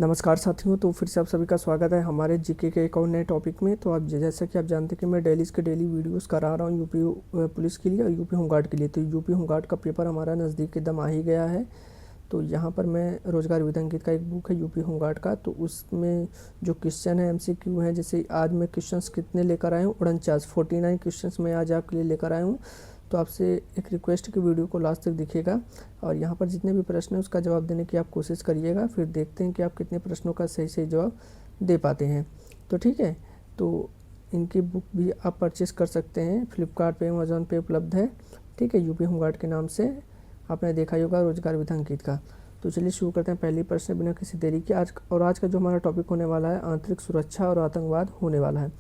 नमस्कार साथियों, तो फिर से आप सभी का स्वागत है हमारे जीके के एक और नए टॉपिक में। तो आप जैसा कि आप जानते हैं कि मैं डेली के डेली वीडियोस करा रहा हूँ यूपी पुलिस के लिए और यूपी होमगार्ड के लिए। तो यूपी होमगार्ड का पेपर हमारा नज़दीक एकदम आ ही गया है। तो यहाँ पर मैं रोजगार विधांकित का एक बुक है यूपी होमगार्ड का, तो उसमें जो क्वेश्चन है एमसीक्यू है। जैसे आज मैं क्वेश्चंस कितने लेकर आया हूँ, 49 क्वेश्चंस मैं आज आपके लिए लेकर आया हूँ। तो आपसे एक रिक्वेस्ट की वीडियो को लास्ट तक दिखेगा और यहाँ पर जितने भी प्रश्न हैं उसका जवाब देने की आप कोशिश करिएगा। फिर देखते हैं कि आप कितने प्रश्नों का सही सही जवाब दे पाते हैं। तो ठीक है, तो इनकी बुक भी आप परचेज़ कर सकते हैं, फ्लिपकार्ट पे, अमेज़ॉन पे उपलब्ध है। ठीक है, यूपी होमगार्ड के नाम से आपने देखा ही होगा, रोजगार विधांकित का। तो चलिए शुरू करते हैं पहली प्रश्न बिना किसी देरी के। आज का जो हमारा टॉपिक होने वाला है, आंतरिक सुरक्षा और आतंकवाद होने वाला है।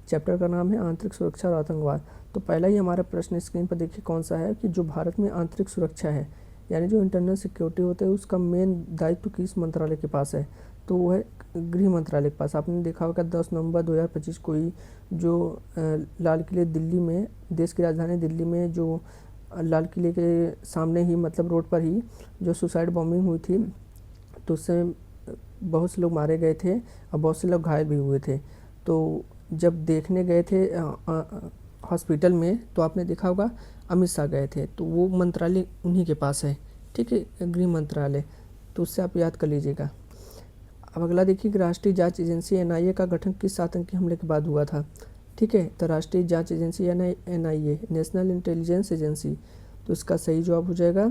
चैप्टर का नाम है आंतरिक सुरक्षा और आतंकवाद। तो पहला ही हमारा प्रश्न स्क्रीन पर देखिए कौन सा है कि जो भारत में आंतरिक सुरक्षा है, यानी जो इंटरनल सिक्योरिटी होता है, उसका मेन दायित्व किस मंत्रालय के पास है? तो वो है गृह मंत्रालय के पास। आपने देखा होगा 10 नवंबर 2025 को ही जो लाल किले दिल्ली में, देश की राजधानी दिल्ली में, जो लाल किले के सामने ही, मतलब रोड पर ही, जो सुसाइड बॉम्बिंग हुई थी, तो उससे बहुत से लोग मारे गए थे और बहुत से लोग घायल भी हुए थे। तो जब देखने गए थे हॉस्पिटल में, तो आपने देखा होगा अमित शाह गए थे। तो वो मंत्रालय उन्हीं के पास है, ठीक है, गृह मंत्रालय। तो उससे आप याद कर लीजिएगा। अब अगला देखिए कि राष्ट्रीय जांच एजेंसी एनआईए का गठन किस आतंकी हमले के बाद हुआ था? ठीक है, तो राष्ट्रीय जांच agency NIA, national intelligence agency. तो इसका सही जवाब हो जाएगा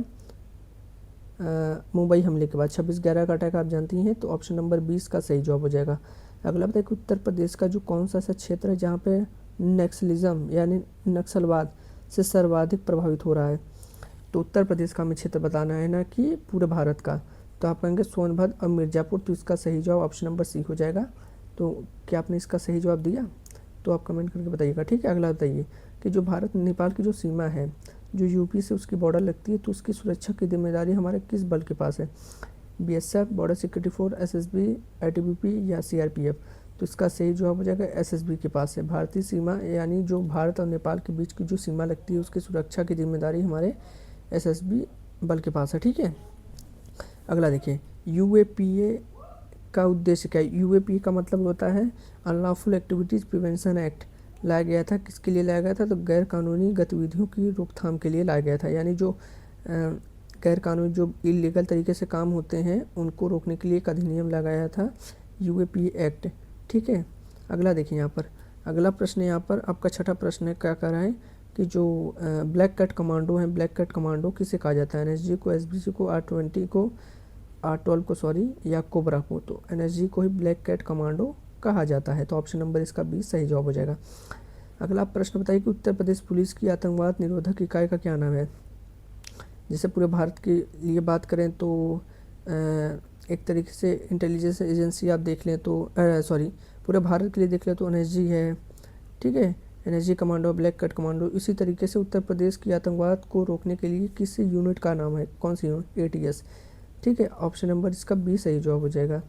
मुंबई हमले के बाद, 26/11 का अटैक आप जानती हैं। तो ऑप्शन नंबर 20 का सही जवाब हो जाएगा। अगला बताइए कि उत्तर प्रदेश का जो कौन सा ऐसा क्षेत्र है जहाँ पे नक्सलिज्म यानी नक्सलवाद से सर्वाधिक प्रभावित हो रहा है? तो उत्तर प्रदेश का हमें क्षेत्र बताना है, ना कि पूरे भारत का। तो आप कहेंगे सोनभद्र और मिर्ज़ापुर। तो इसका सही जवाब ऑप्शन नंबर सी हो जाएगा। तो क्या आपने इसका सही जवाब दिया? तो आप कमेंट करके बताइएगा। ठीक है, अगला बताइए कि जो भारत नेपाल की जो सीमा है, जो यूपी से उसकी बॉर्डर लगती है, तो उसकी सुरक्षा की जिम्मेदारी हमारे किस बल के पास है? BSF, border security force, SSB, ITBP या सीआरपीएफ? तो इसका सही जवाब हो जाएगा एसएसबी के पास है। भारतीय सीमा यानी जो भारत और नेपाल के बीच की जो सीमा लगती है, उसकी सुरक्षा की जिम्मेदारी हमारे एसएसबी बल के पास है। ठीक है, अगला देखिए, यूएपीए का उद्देश्य क्या है? यूएपीए का मतलब होता है अनलॉफुल एक्टिविटीज़ प्रिवेंशन एक्ट। लाया गया था, किसके लिए लाया गया था? तो गैर कानूनी गतिविधियों की रोकथाम के लिए लाया गया था। यानी जो गैर कानूनी, जो इलीगल तरीके से काम होते हैं, उनको रोकने के लिए एक अधिनियम लगाया था, यूएपीए एक्ट। ठीक है, अगला देखिए यहाँ पर अगला प्रश्न, यहाँ पर आपका छठा प्रश्न है, क्या कर रहा है कि जो ब्लैक कैट कमांडो है, ब्लैक कैट कमांडो किसे कहा जाता है? एनएसजी को, एसबीसी को, R20 को, R12 को, सॉरी, या कोबरा को? तो एनएसजी को ही ब्लैक कैट कमांडो कहा जाता है। तो ऑप्शन नंबर इसका 20 सही जवाब हो जाएगा। अगला प्रश्न बताइए कि उत्तर प्रदेश पुलिस की आतंकवाद निरोधक इकाई का क्या नाम है? जैसे पूरे भारत के लिए बात करें तो एक तरीके से इंटेलिजेंस एजेंसी आप देख लें तो सॉरी, पूरे भारत के लिए देख लें तो एनएसजी है। ठीक है, NSG commando, black cat commando. इसी तरीके से उत्तर प्रदेश की आतंकवाद को रोकने के लिए किस यूनिट का नाम है? कौन सी यूनिट? एटीएस। ठीक है, ऑप्शन नंबर इसका 20 सही जवाब हो जाएगा।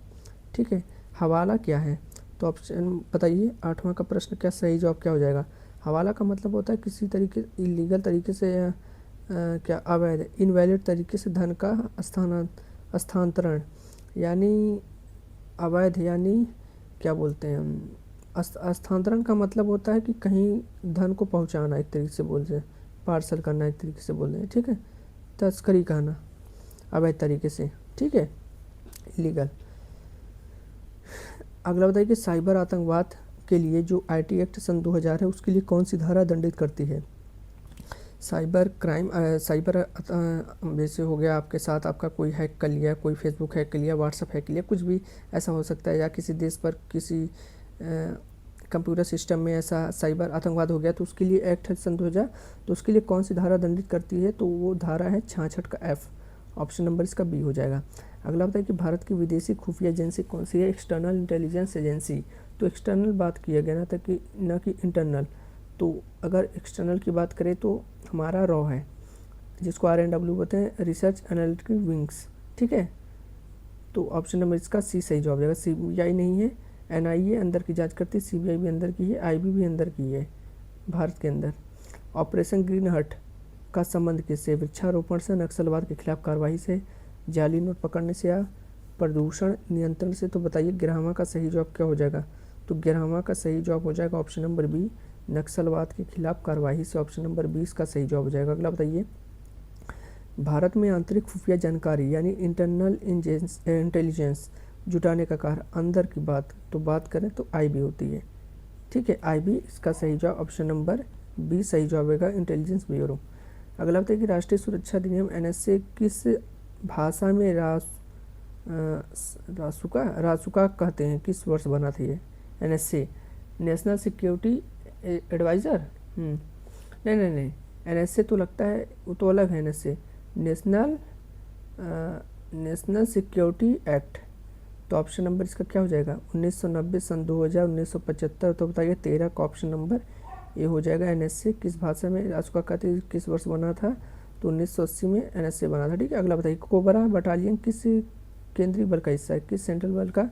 ठीक है, हवाला क्या है? तो ऑप्शन बताइए, 8वां का प्रश्न, क्या सही जवाब क्या हो जाएगा? हवाला का मतलब होता है किसी तरीके, इलीगल तरीके से क्या अवैध, इनवैलिड तरीके से धन का स्थानांतरण, यानी अवैध, यानी क्या बोलते हैं हम, स्थानांतरण का मतलब होता है कि कहीं धन को पहुंचाना, एक तरीके से बोलते हैं पार्सल करना, एक तरीके से बोलते हैं। ठीक है, तस्करी करना अवैध तरीके से। ठीक है, इलीगल। अगला बताइए कि साइबर आतंकवाद के लिए जो आईटी एक्ट सन 2000 है, उसके लिए कौन सी धारा दंडित करती है? साइबर क्राइम, साइबर जैसे हो गया आपके साथ, आपका कोई हैक कर लिया, कोई फेसबुक हैक कर लिया, व्हाट्सअप हैक कर लिया, कुछ भी ऐसा हो सकता है, या किसी देश पर किसी कंप्यूटर सिस्टम में ऐसा साइबर आतंकवाद हो गया, तो उसके लिए एक्ट है सन 2000। तो उसके लिए कौन सी धारा दंडित करती है? तो वो धारा है 66 का एफ। ऑप्शन नंबर इसका बी हो जाएगा। अगला बताइए कि भारत की विदेशी खुफिया एजेंसी कौन सी है? External intelligence agency. तो एक्सटर्नल बात किया गया ना, ताकि ना कि इंटरनल। तो अगर एक्सटर्नल की बात करें तो हमारा रॉ है, जिसको RNW बोलते हैं, रिसर्च एनालिटिकल विंग्स। ठीक है, तो ऑप्शन नंबर इसका सी सही जवाब जाएगा। सीबीआई नहीं है, एनआईए अंदर की जांच करती है, सीबीआई भी अंदर की है, आईबी भी अंदर की है भारत के अंदर। ऑपरेशन ग्रीन हट का संबंध किससे? वृक्षारोपण से, नक्सलवाद के खिलाफ कार्रवाई से, जाली नोट पकड़ने से, या प्रदूषण नियंत्रण से, तो बताइए गिरहमा का सही जवाब क्या हो जाएगा। तो गिरहमा का सही जवाब हो जाएगा ऑप्शन नंबर बी, नक्सलवाद के खिलाफ कार्यवाही से ऑप्शन नंबर 20 का सही जवाब हो जाएगा। अगला बताइए, भारत में आंतरिक खुफिया जानकारी यानी इंटरनल इंटेलिजेंस जुटाने का कार्य अंदर की बात तो बात करें तो आईबी होती है। ठीक है, आईबी इसका सही जवाब ऑप्शन नंबर बी सही जवाब होगा, इंटेलिजेंस ब्यूरो। अगला बताइए कि राष्ट्रीय सुरक्षा अधिनियम एनएसए किस भाषा में रासुका कहते हैं, किस वर्ष बना था ये एनएसए, नेशनल सिक्योरिटी एडवाइज़र। नहीं नहीं नहीं, एनएसए तो लगता है वो तो अलग है, एनएसए नेशनल सिक्योरिटी एक्ट। तो ऑप्शन नंबर इसका क्या हो जाएगा 1990, सन 2000, 1975। तो बताइए 13 का ऑप्शन नंबर ये हो जाएगा। एनएसए किस भाषा में रासुका कहते किस वर्ष बना था, तो 1980 में एनएसए बना था। ठीक है, अगला बताइए, कोबरा बटालियन किस केंद्रीय बल का हिस्सा है, किस सेंट्रल बल का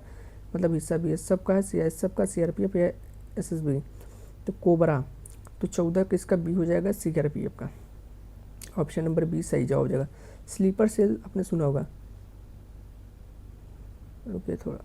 मतलब हिस्सा भी है, सबका है, सीआईएसएफ का, सीआरपीएफ या एसएसबी। तो कोबरा, तो 14 किसका बी हो जाएगा, सीआरपीएफ का। ऑप्शन नंबर बी सही जवाब हो जाएगा। स्लीपर सेल आपने सुना होगा, रुकिए थोड़ा,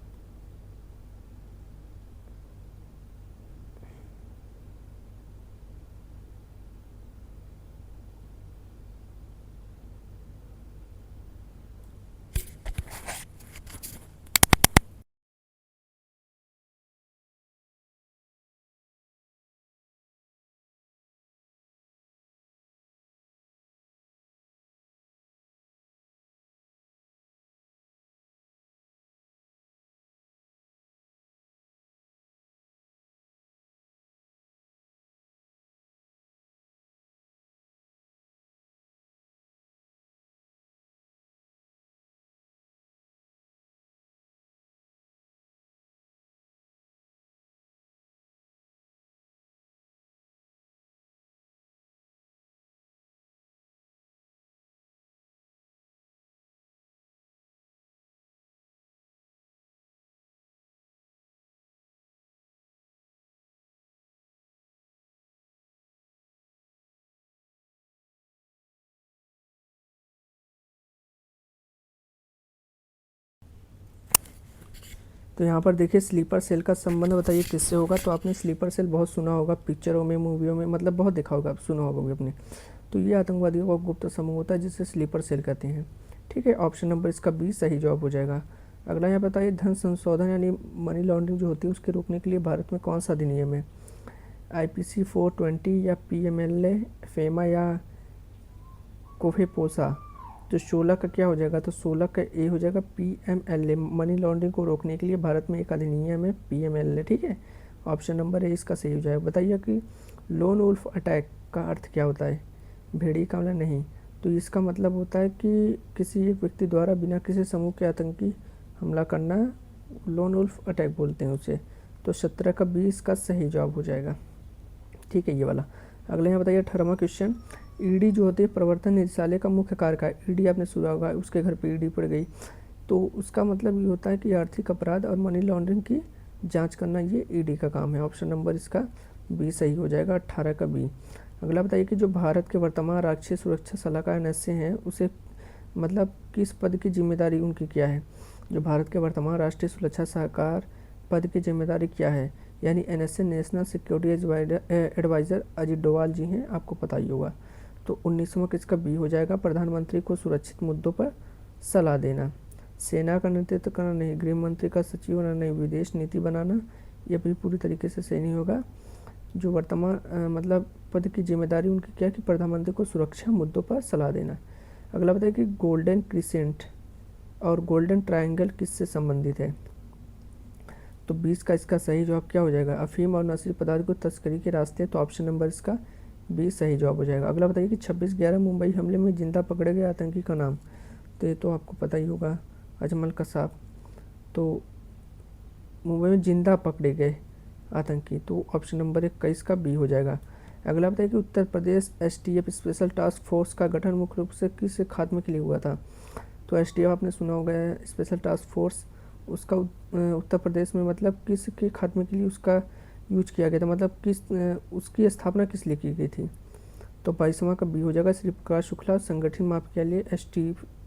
तो यहाँ पर देखिए स्लीपर सेल का संबंध बताइए किससे होगा। तो आपने स्लीपर सेल बहुत सुना होगा पिक्चरों में, मूवियों में, मतलब बहुत देखा होगा, सुना होगा भी अपने। तो ये आतंकवादियों का गुप्त समूह होता है जिसे स्लीपर सेल कहते हैं। ठीक है, ऑप्शन नंबर इसका बी सही जवाब हो जाएगा। अगला यहाँ बताइए, धन संशोधन यानी मनी लॉन्ड्रिंग जो होती है उसके रोकने के लिए भारत में कौन सा अधिनियम है, आईपीसी 420 या पीएमएलए, फेमा या कोफेपोसा। तो 16 का क्या हो जाएगा, तो 16 का ए हो जाएगा पीएमएलए, मनी लॉन्ड्रिंग को रोकने के लिए भारत में एक अधिनियम है पीएमएलए। ठीक है, ऑप्शन नंबर ए इसका सही हो जाएगा। बताइए कि लोन वुल्फ अटैक का अर्थ क्या होता है, भेड़िए का हमला नहीं। तो इसका मतलब होता है कि किसी एक व्यक्ति द्वारा बिना किसी समूह के आतंकी हमला करना, लोन वुल्फ अटैक बोलते हैं उसे। तो 17 का 20 का सही जवाब हो जाएगा। ठीक है, ये वाला। अगले यहाँ बताइए 18वां क्वेश्चन, ईडी जो होती है प्रवर्तन निदेशालय का मुख्य कार्य का, ईडी आपने सुना होगा, उसके घर पे ईडी पड़ गई, तो उसका मतलब ये होता है कि आर्थिक अपराध और मनी लॉन्ड्रिंग की जांच करना, ये ईडी का काम है। ऑप्शन नंबर इसका बी सही हो जाएगा, 18 का बी। अगला बताइए कि जो भारत के वर्तमान राष्ट्रीय सुरक्षा सलाहकार एनएसए हैं उसे मतलब किस पद की जिम्मेदारी उनकी क्या है, जो भारत के वर्तमान राष्ट्रीय सुरक्षा सलाहकार पद की जिम्मेदारी क्या है, यानी NSA national security adviser Ajit Doval ji हैं, आपको पता ही होगा। तो 19वां किसका बी हो जाएगा, प्रधानमंत्री को सुरक्षित मुद्दों पर सलाह देना, सेना का नेतृत्व करना नहीं, गृह मंत्री का सचिव होना नहीं, विदेश नीति बनाना, यह भी पूरी तरीके से सही नहीं होगा। जो वर्तमान मतलब पद की जिम्मेदारी उनकी क्या है कि प्रधानमंत्री को सुरक्षा मुद्दों पर सलाह देना। अगला बताइए कि गोल्डन क्रिसेंट और गोल्डन ट्रायंगल किससे संबंधित है। तो 20 का इसका सही जवाब क्या हो जाएगा, अफीम और नशीले पदार्थ को तस्करी के रास्ते। तो ऑप्शन नंबर इसका 20 सही जवाब हो जाएगा। अगला बताइए कि 26/11 मुंबई हमले में जिंदा पकड़े गए आतंकी का नाम। तो ये तो आपको पता ही होगा, अजमल कसाब। तो मुंबई में जिंदा पकड़े गए आतंकी, तो ऑप्शन नंबर 21 का बी हो जाएगा। अगला बताइए कि Uttar Pradesh STF special task force का गठन मुख्य रूप से किस खात्मे के लिए हुआ था। तो एसटीएफ आपने सुना होगा, स्पेशल टास्क फोर्स, उसका उत्तर प्रदेश में मतलब किस के खात्मे के लिए उसका यूज किया गया था, मतलब किस उसकी स्थापना किस लिए की गई थी। तो 22वां का बी हो जाएगा, श्री प्रकाश शुक्ला संगठित माफिया के लिए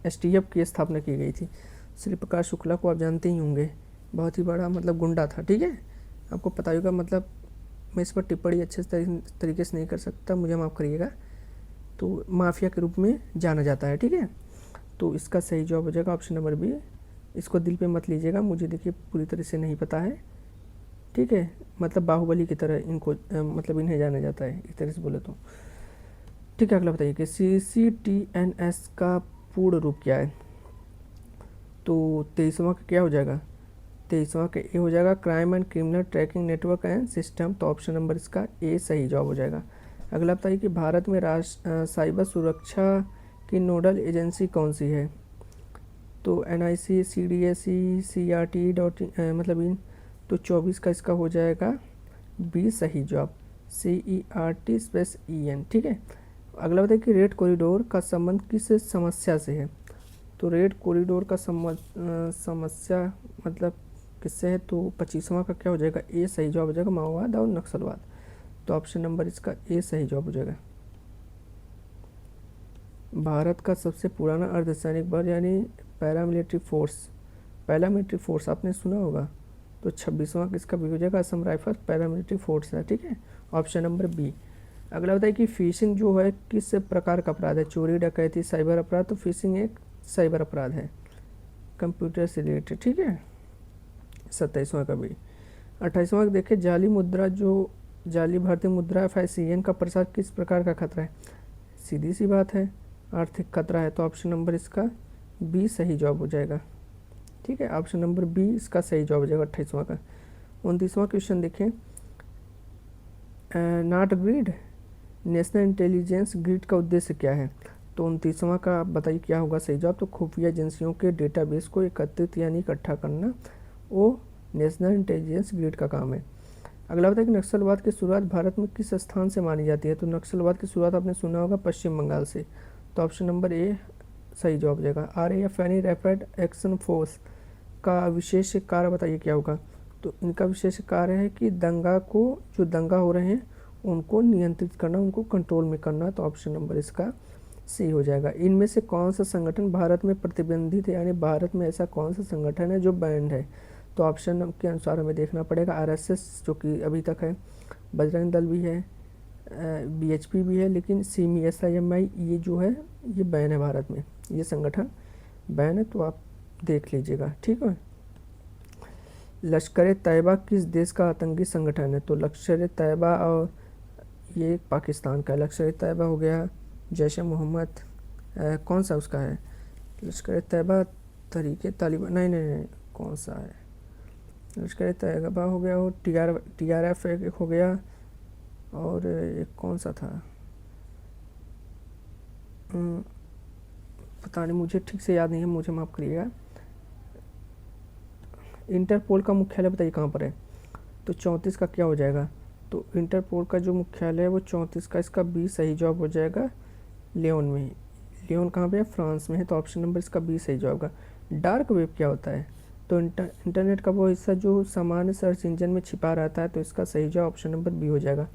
एसटीएफ की स्थापना की गई थी। श्री प्रकाश शुक्ला को आप जानते ही होंगे, बहुत ही बड़ा मतलब गुंडा था, ठीक है, आपको पता होगा। मतलब मैं इस पर टिप्पणी अच्छे तरीके से नहीं कर सकता, मुझे माफ़ करिएगा। तो माफिया के रूप में जाना जाता है, ठीक है। तो इसका सही जवाब हो जाएगा ऑप्शन नंबर बी। इसको दिल पे मत लीजिएगा, मुझे देखिए पूरी तरह से नहीं पता है, ठीक है। मतलब बाहुबली की तरह इनको मतलब इन्हें जाना जाता है, एक तरह से बोले तो, ठीक है। अगला बताइए कि CCTNS का पूर्ण रूप क्या है। तो 23वां का क्या हो जाएगा, 23वां का ए हो जाएगा, crime and criminal tracking network and system. तो ऑप्शन नंबर इसका ए सही जवाब हो जाएगा। अगला बताइए कि भारत में साइबर सुरक्षा की नोडल एजेंसी कौन सी है। तो NIC, CDSE, CRT मतलब इन। तो 24 का इसका हो जाएगा बी सही जवाब, CERT/EN, ठीक है। अगला बताइए कि रेड कॉरिडोर का संबंध किस समस्या से है। तो रेड कॉरिडोर का समस्या मतलब किससे है। तो 25वां का क्या हो जाएगा, ए सही जवाब हो जाएगा, माओवाद और नक्सलवाद। तो ऑप्शन नंबर इसका ए सही जवाब हो जाएगा। भारत का सबसे पुराना अर्धसैनिक बल यानी पैरामिलिट्री फोर्स आपने सुना होगा। तो 26वां किसका भी हो जाएगा, असम राइफल पैरामिलिट्री फोर्स है, ठीक है। Option number B. अगला बताइए कि फिशिंग जो है किस प्रकार का अपराध है। चोरी, डकैती, साइबर अपराध। तो फिशिंग एक साइबर अपराध है, कंप्यूटर से रिलेटेड, ठीक है। 27वां का भी। 28वां का देखिए, जाली भारतीय मुद्रा FICN का प्रसार किस प्रकार का खतरा है। सीधी सी बात है, आर्थिक खतरा है। तो ऑप्शन नंबर इसका बी सही जवाब हो जाएगा, ठीक है। ऑप्शन नंबर बी इसका सही जवाब हो जाएगा 28वां का। 29वां क्वेश्चन देखें, not grid national intelligence grid का उद्देश्य क्या है। तो 29वां का बताइए क्या होगा सही जवाब। तो खुफिया एजेंसियों के डेटाबेस को एकत्रित यानी इकट्ठा करना, वो नेशनल इंटेलिजेंस ग्रिड का काम है। अगला बताइए कि नक्सलवाद की शुरुआत भारत में किस स्थान से मानी जाती है। तो नक्सलवाद की शुरुआत आपने सुना होगा पश्चिम बंगाल से। तो ऑप्शन नंबर ए सही जवाब हो जाएगा। RAF यानी रैपिड एक्शन फोर्स का विशेष कार्य बताइए क्या होगा। तो इनका विशेष कार्य है कि जो दंगा हो रहे हैं उनको नियंत्रित करना, उनको कंट्रोल में करना। तो ऑप्शन नंबर इसका सी हो जाएगा। इनमें से कौन सा संगठन भारत में प्रतिबंधित है, यानी भारत में ऐसा कौन सा संगठन है जो बैंड है। तो ऑप्शन के अनुसार हमें देखना पड़ेगा। RSS जो कि अभी तक है, बजरंग दल भी है, BHP भी है, लेकिन CMI ये जो है ये बैन है भारत में, ये संगठन बैन है। तो आप देख लीजिएगा, ठीक है। लश्कर तैयबा किस देश का आतंकी संगठन है। तो लश्कर तैयबा और ये पाकिस्तान का है। लश्कर तैयबा हो गया, जैश ए मोहम्मद कौन सा उसका है। लश्कर तैयबा तरीके तालिबान, नहीं, कौन सा है। लश्कर तैयबा हो गया, और TRF एक हो गया, और एक कौन सा था पता नहीं, मुझे ठीक से याद नहीं है, मुझे माफ़ करिएगा। इंटरपोल का मुख्यालय बताइए कहाँ पर है। तो 34 का क्या हो जाएगा। तो इंटरपोल का जो मुख्यालय है वो 34 का, इसका बी सही जवाब हो जाएगा, लियोन में। लियोन कहाँ पे है, फ्रांस में है। तो ऑप्शन नंबर इसका बी सही जवाब होगा। डार्क वेब क्या होता है। तो इंटरनेट का वो हिस्सा जो सामान्य सर्च इंजन में छिपा रहता है। तो इसका सही जवाब ऑप्शन नंबर बी हो जाएगा।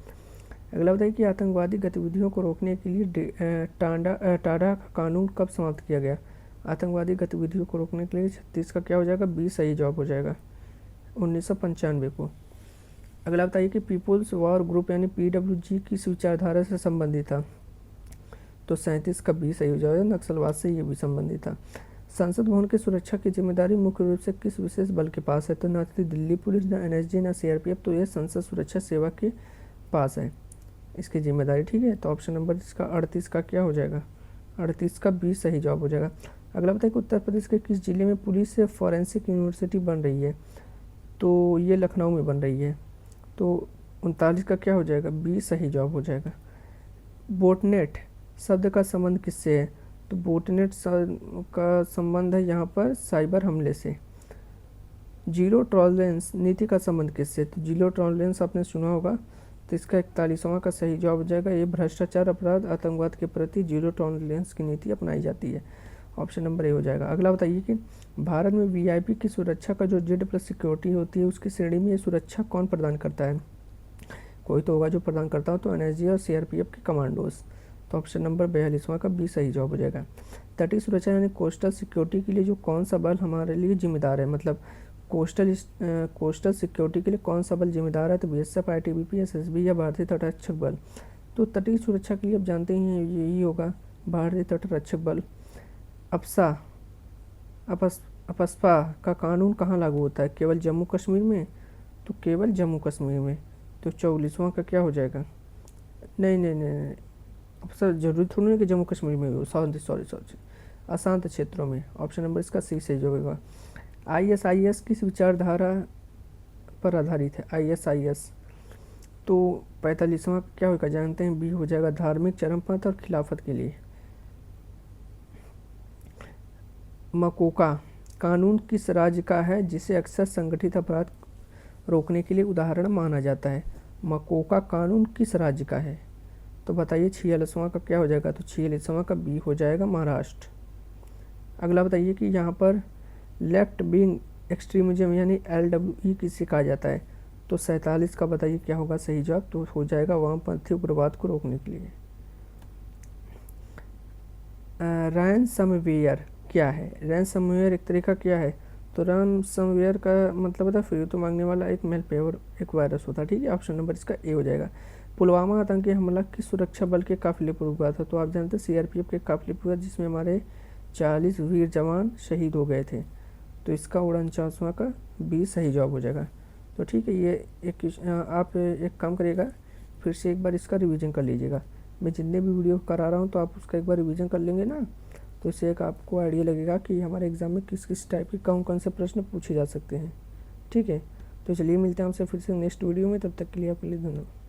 अगला बताइए कि आतंकवादी गतिविधियों को रोकने के लिए टाडा का कानून कब समाप्त किया गया। आतंकवादी गतिविधियों को रोकने के लिए 36 का क्या हो जाएगा, बी सही जवाब हो जाएगा, 1995 को। अगला बताइए कि पीपुल्स वॉर ग्रुप यानी PWG किस विचारधारा से संबंधित था। तो 37 का बी सही हो जाएगा, नक्सलवाद से ये भी संबंधित था। संसद भवन की सुरक्षा की जिम्मेदारी मुख्य रूप से किस विशेष बल के पास है। तो न तो दिल्ली पुलिस, न NSG, न CRPF। तो ये संसद सुरक्षा सेवा के पास है इसकी जिम्मेदारी, ठीक है। तो ऑप्शन नंबर इसका 38 का क्या हो जाएगा, 38 का बी सही जवाब हो जाएगा। अगला बताइए कि उत्तर प्रदेश के किस जिले में पुलिस से फॉरेंसिक यूनिवर्सिटी बन रही है। तो ये लखनऊ में बन रही है। तो 39 का क्या हो जाएगा, बी सही जवाब हो जाएगा। बोटनेट शब्द का संबंध किससे है। तो बोटनेट का संबंध है यहाँ पर साइबर हमले से। जीरो टॉलरेंस नीति का संबंध किससे। तो जीरो टॉलरेंस आपने सुना होगा। तो इसका 41वां का सही जवाब हो जाएगा। ये भ्रष्टाचार, अपराध, आतंकवाद के प्रति जीरो टॉलरेंस की नीति अपनाई जाती है। ऑप्शन नंबर ए हो जाएगा। अगला बताइए कि भारत में VIP की सुरक्षा का जो Z+ सिक्योरिटी होती है उसकी श्रेणी में ये सुरक्षा कौन प्रदान करता है। कोई तो होगा जो प्रदान करता हो। तो NSG और CRPF के कमांडोज। तो ऑप्शन नंबर 42वां का बी सही जवाब हो जाएगा। तटीय सुरक्षा यानी कोस्टल सिक्योरिटी के लिए जो कौन सा बल हमारे लिए जिम्मेदार है, मतलब कोस्टल सिक्योरिटी के लिए कौन सा बल जिम्मेदार है, तो बीएसएफ, आईटीबीपी, एसएसबी या भारतीय तटरक्षक बल। तो तटीय सुरक्षा के लिए आप जानते ही हैं यही होगा, भारतीय तटरक्षक बल। अपस्पा का कानून कहाँ लागू होता है, केवल जम्मू कश्मीर में, तो केवल जम्मू कश्मीर में। तो 44वां का क्या हो जाएगा, नहीं नहीं नहीं नहीं, अफसा जरूरी थोड़ी नहीं कि जम्मू कश्मीर में हो, सॉरी अशांत क्षेत्रों में। ऑप्शन नंबर इसका सी सही होगा। आईएसआईएस किस विचारधारा पर आधारित है, आईएसआईएस। तो 45वां क्या होगा जानते हैं, बी हो जाएगा, धार्मिक चरमपंथ और खिलाफत के लिए। मकोका कानून किस राज्य का है जिसे अक्सर संगठित अपराध रोकने के लिए उदाहरण माना जाता है, मकोका कानून किस राज्य का है, तो बताइए 46वां का क्या हो जाएगा, तो 46वां का बी हो जाएगा, महाराष्ट्र। अगला बताइए कि यहाँ पर लेफ्ट विंग एक्सट्रीमिज्म यानी LWE किसे कहा जाता है, तो 47 का बताइए क्या होगा सही जवाब, तो हो जाएगा वामपंथी उग्रवाद को रोकने के लिए। रैनसमवेयर क्या है, रैनसमवेयर एक तरीका क्या है, तो रैनसमवेयर का मतलब होता है फिरौती मांगने वाला एक मेलवेयर, एक वायरस होता है, ठीक है। ऑप्शन नंबर इसका ए हो जाएगा। पुलवामा आतंकी हमला किस सुरक्षा बल के काफिले पर हुआ था, तो आप जानते हैं सीआरपीएफ के काफिले पर हुआ, जिसमें हमारे 40 वीर जवान शहीद हो गए थे। तो इसका 49वां का बी सही जवाब हो जाएगा। तो ठीक है, ये आप एक काम करिएगा, फिर से एक बार इसका रिवीजन कर लीजिएगा। मैं जितने भी वीडियो करा रहा हूँ तो आप उसका एक बार रिवीजन कर लेंगे ना, तो इससे एक आपको आइडिया लगेगा कि हमारे एग्ज़ाम में किस किस टाइप के कौन कौन से प्रश्न पूछे जा सकते हैं, ठीक है। तो चलिए मिलते हैं हमसे फिर से नेक्स्ट वीडियो में, तब तक के लिए आपके लिए धन्यवाद।